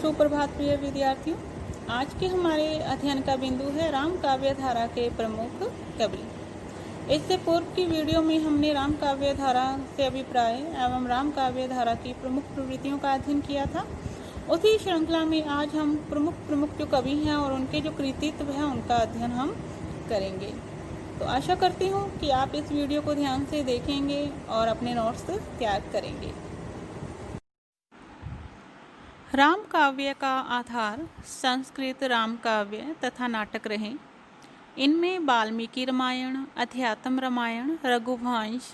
सुप्रभात प्रिय विद्यार्थियों। आज के हमारे अध्ययन का बिंदु है राम काव्य धारा के प्रमुख कवि। इससे पूर्व की वीडियो में हमने राम काव्य धारा से अभिप्राय एवं राम काव्य धारा की प्रमुख प्रवृत्तियों का अध्ययन किया था। उसी श्रृंखला में आज हम प्रमुख जो कवि हैं और उनके जो कृतित्व हैं उनका अध्ययन हम करेंगे। तो आशा करती हूँ कि आप इस वीडियो को ध्यान से देखेंगे और अपने नोट्स तैयार करेंगे। राम काव्य का आधार संस्कृत राम काव्य तथा नाटक रहे। इनमें वाल्मीकि रामायण, अध्यात्म रामायण, रघुवंश,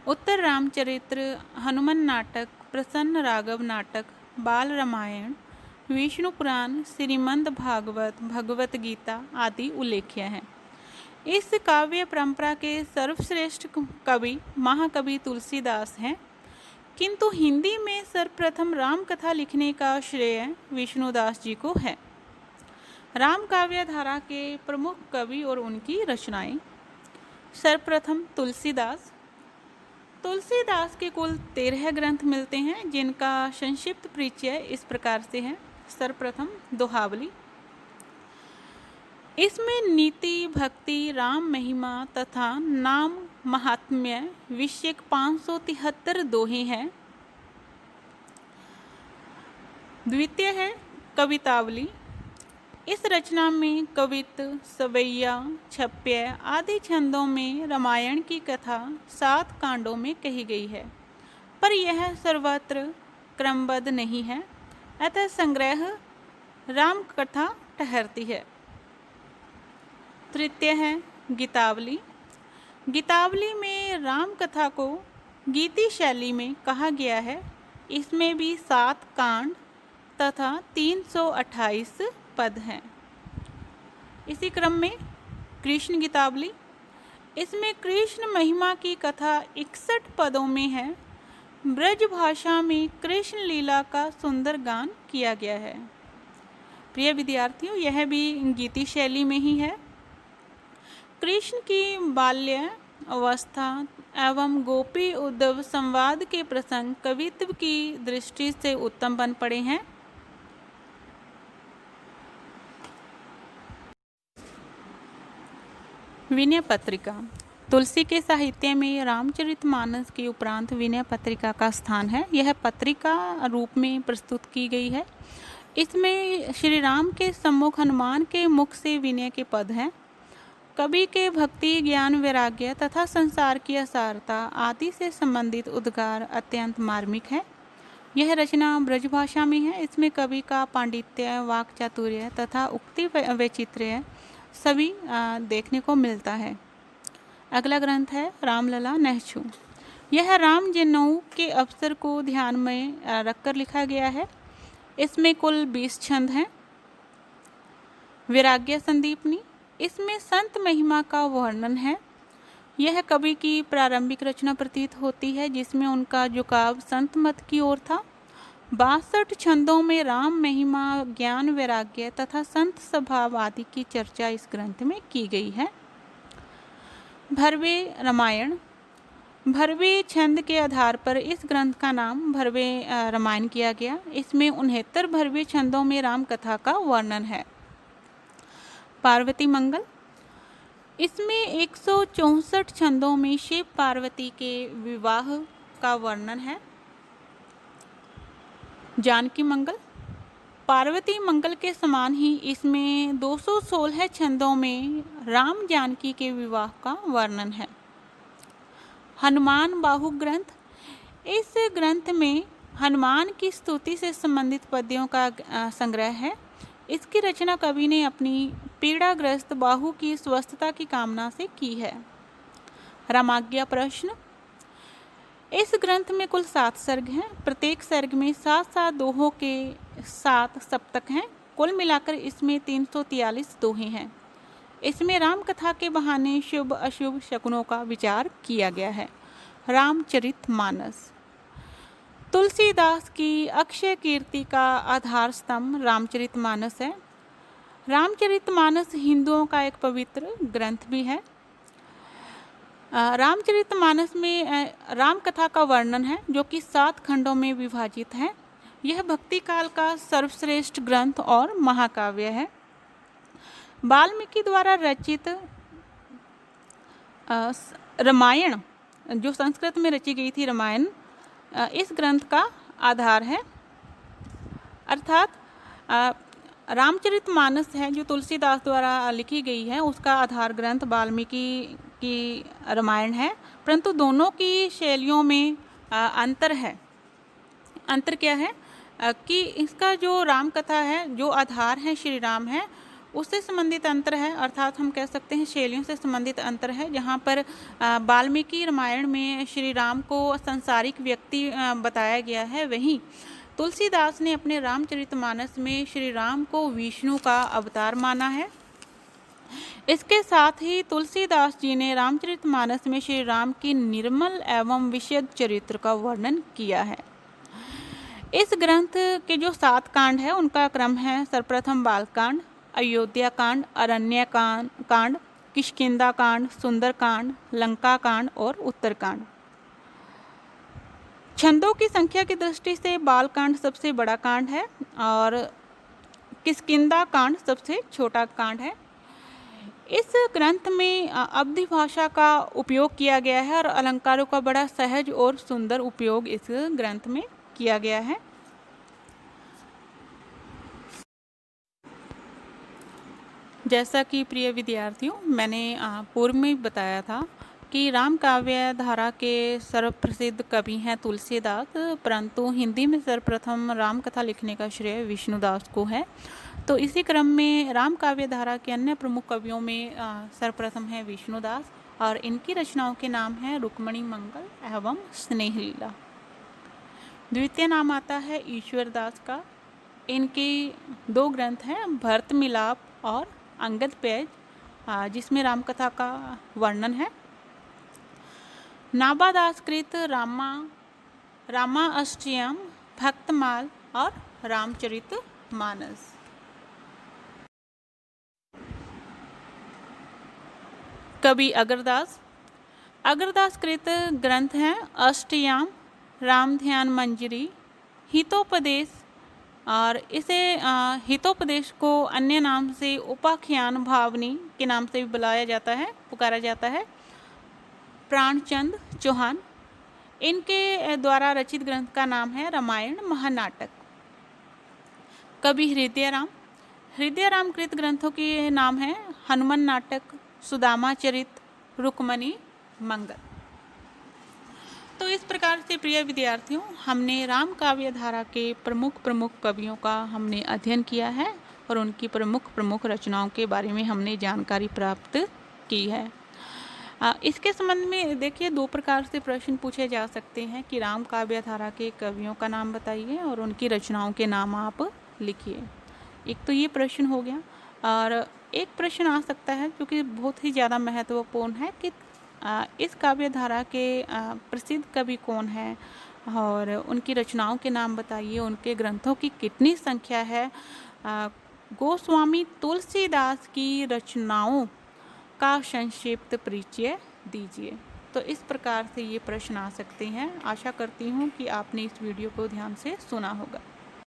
उत्तर रामचरित्र, हनुमान नाटक, प्रसन्न राघव नाटक, बाल रामायण, विष्णु पुराण, श्रीमद् भागवत, भगवत गीता आदि उल्लेख्य हैं। इस काव्य परंपरा के सर्वश्रेष्ठ कवि महाकवि तुलसीदास हैं, किंतु हिंदी में सर्वप्रथम राम कथा लिखने का श्रेय विष्णुदास जी को है। राम काव्य धारा के प्रमुख कवि और उनकी रचनाएं। सर्वप्रथम तुलसीदास के कुल 13 ग्रंथ मिलते हैं, जिनका संक्षिप्त परिचय इस प्रकार से है। सर्वप्रथम दोहावली। इसमें नीति, भक्ति, राम महिमा तथा नाम महात्म्य विषयक 573 दोहे हैं। द्वितीय है कवितावली। इस रचना में कवित्व, सवैया, छप्य आदि छंदों में रामायण की कथा 7 कांडों में कही गई है, पर यह सर्वत्र क्रमबद्ध नहीं है, अतः संग्रह राम कथा ठहरती है। तृतीय है गीतावली। गीतावली में राम कथा को गीति शैली में कहा गया है। इसमें भी 7 कांड तथा 328 पद हैं। इसी क्रम में कृष्ण गीतावली। इसमें कृष्ण महिमा की कथा 61 पदों में है। ब्रज भाषा में कृष्ण लीला का सुंदर गान किया गया है। प्रिय विद्यार्थियों, यह भी गीति शैली में ही है। कृष्ण की बाल्य अवस्था एवं गोपी उद्धव संवाद के प्रसंग कवित्व की दृष्टि से उत्तम बन पड़े हैं। विनय पत्रिका। तुलसी के साहित्य में रामचरितमानस के उपरांत विनय पत्रिका का स्थान है। यह पत्रिका रूप में प्रस्तुत की गई है। इसमें श्री राम के सम्मुख हनुमान के मुख से विनय के पद हैं। कवि के भक्ति, ज्ञान, वैराग्य तथा संसार की असारता आदि से संबंधित उद्गार अत्यंत मार्मिक है। यह रचना ब्रजभाषा में है। इसमें कवि का पांडित्य, वाक चातुर्य तथा उक्ति वैचित्र्य सभी देखने को मिलता है। अगला ग्रंथ है रामलला नहछू। यह राम जन्मों के अवसर को ध्यान में रखकर लिखा गया है। इसमें कुल 20 छंद हैं। वैराग्य संदीपनी। इसमें संत महिमा का वर्णन है। यह कवि की प्रारंभिक रचना प्रतीत होती है, जिसमें उनका झुकाव संत मत की ओर था। 62 छंदों में राम महिमा, ज्ञान, वैराग्य तथा संत स्वभाव आदि की चर्चा इस ग्रंथ में की गई है। भरवे रामायण। भरवे छंद के आधार पर इस ग्रंथ का नाम भरवे रामायण किया गया। इसमें 69 भरवे छंदों में राम कथा का वर्णन है। पार्वती मंगल। इसमें 164 छंदों में शिव पार्वती के विवाह का वर्णन है। जानकी मंगल। पार्वती मंगल के समान ही इसमें 216 छंदों में राम जानकी के विवाह का वर्णन है। हनुमान बाहु ग्रंथ। इस ग्रंथ में हनुमान की स्तुति से संबंधित पद्यों का संग्रह है। इसकी रचना कवि ने अपनी पीड़ाग्रस्त बाहु की स्वस्थता की कामना से की है। रामाज्ञा प्रश्न। इस ग्रंथ में कुल 7 सर्ग हैं। प्रत्येक सर्ग में 7-7 दोहों के 7 सप्तक हैं। कुल मिलाकर इसमें 343 दोहे हैं। इसमें राम कथा के बहाने शुभ अशुभ शकुनों का विचार किया गया है। रामचरितमानस। तुलसीदास की अक्षय कीर्ति का आधार स्तंभ रामचरितमानस है। रामचरितमानस हिंदुओं का एक पवित्र ग्रंथ भी है। रामचरितमानस में राम कथा का वर्णन है, जो कि 7 खंडों में विभाजित है। यह भक्ति काल का सर्वश्रेष्ठ ग्रंथ और महाकाव्य है। वाल्मीकि द्वारा रचित रामायण, जो संस्कृत में रची गई थी रामायण, इस ग्रंथ का आधार है। अर्थात रामचरितमानस है जो तुलसीदास द्वारा लिखी गई है, उसका आधार ग्रंथ वाल्मीकि की रामायण है। परंतु दोनों की शैलियों में अंतर है। अंतर क्या है कि इसका जो राम कथा है, जो आधार है श्री राम है, उससे संबंधित अंतर है। अर्थात हम कह सकते हैं शैलियों से संबंधित अंतर है। जहाँ पर वाल्मीकि रामायण में श्री राम को सांसारिक व्यक्ति बताया गया है, वहीं तुलसीदास ने अपने रामचरितमानस में श्री राम को विष्णु का अवतार माना है। इसके साथ ही तुलसीदास जी ने रामचरितमानस में श्री राम की निर्मल एवं विशद चरित्र का वर्णन किया है। इस ग्रंथ के जो 7 कांड है उनका क्रम है: सर्वप्रथम बालकांड, अयोध्या कांड, अरण्य कांड, किष्किंधा कांड, सुंदर कांड, लंका कांड और उत्तरकांड। छंदों की संख्या की दृष्टि से बालकांड सबसे बड़ा कांड है और किष्किंधा कांड सबसे छोटा कांड है। इस ग्रंथ में अवधी भाषा का उपयोग किया गया है और अलंकारों का बड़ा सहज और सुंदर उपयोग इस ग्रंथ में किया गया है। जैसा कि प्रिय विद्यार्थियों, मैंने पूर्व में बताया था कि राम काव्य धारा के सर्वप्रसिद्ध कवि हैं तुलसीदास, परंतु हिंदी में सर्वप्रथम राम कथा लिखने का श्रेय विष्णुदास को है। तो इसी क्रम में राम काव्य धारा के अन्य प्रमुख कवियों में सर्वप्रथम है विष्णुदास और इनकी रचनाओं के नाम हैं रुक्मणी मंगल एवं स्नेहलीला। द्वितीय नाम आता है ईश्वरदास का। इनके 2 ग्रंथ हैं, भरत मिलाप और अंगद पेज, जिसमें रामकथा का वर्णन है। नाबादास कृत रामा अष्टयम, भक्तमाल और रामचरितमानस। कवि अगरदास कृत ग्रंथ हैं अष्टयाम, राम ध्यान मंजरी, हितोपदेश, और इसे हितोपदेश को अन्य नाम से उपाख्यान भावनी के नाम से भी बुलाया जाता है, पुकारा जाता है, प्राणचंद चौहान। इनके द्वारा रचित ग्रंथ का नाम है रामायण महानाटक। कवि हृदय राम कृत ग्रंथों के नाम हैं हनुमान नाटक, सुदामा चरित, रुक्मणी मंगल। तो इस प्रकार से प्रिय विद्यार्थियों, हमने राम काव्य धारा के प्रमुख कवियों का हमने अध्ययन किया है और उनकी प्रमुख रचनाओं के बारे में हमने जानकारी प्राप्त की है। इसके संबंध में देखिए 2 प्रकार से प्रश्न पूछे जा सकते हैं कि राम काव्य धारा के कवियों का नाम बताइए और उनकी रचनाओं के नाम आप लिखिए। एक तो ये प्रश्न हो गया, और एक प्रश्न आ सकता है जो कि बहुत ही ज़्यादा महत्वपूर्ण है कि इस काव्य धारा के प्रसिद्ध कवि कौन हैं और उनकी रचनाओं के नाम बताइए, उनके ग्रंथों की कितनी संख्या है। गोस्वामी तुलसीदास की रचनाओं का संक्षिप्त परिचय दीजिए। तो इस प्रकार से ये प्रश्न आ सकते हैं। आशा करती हूँ कि आपने इस वीडियो को ध्यान से सुना होगा।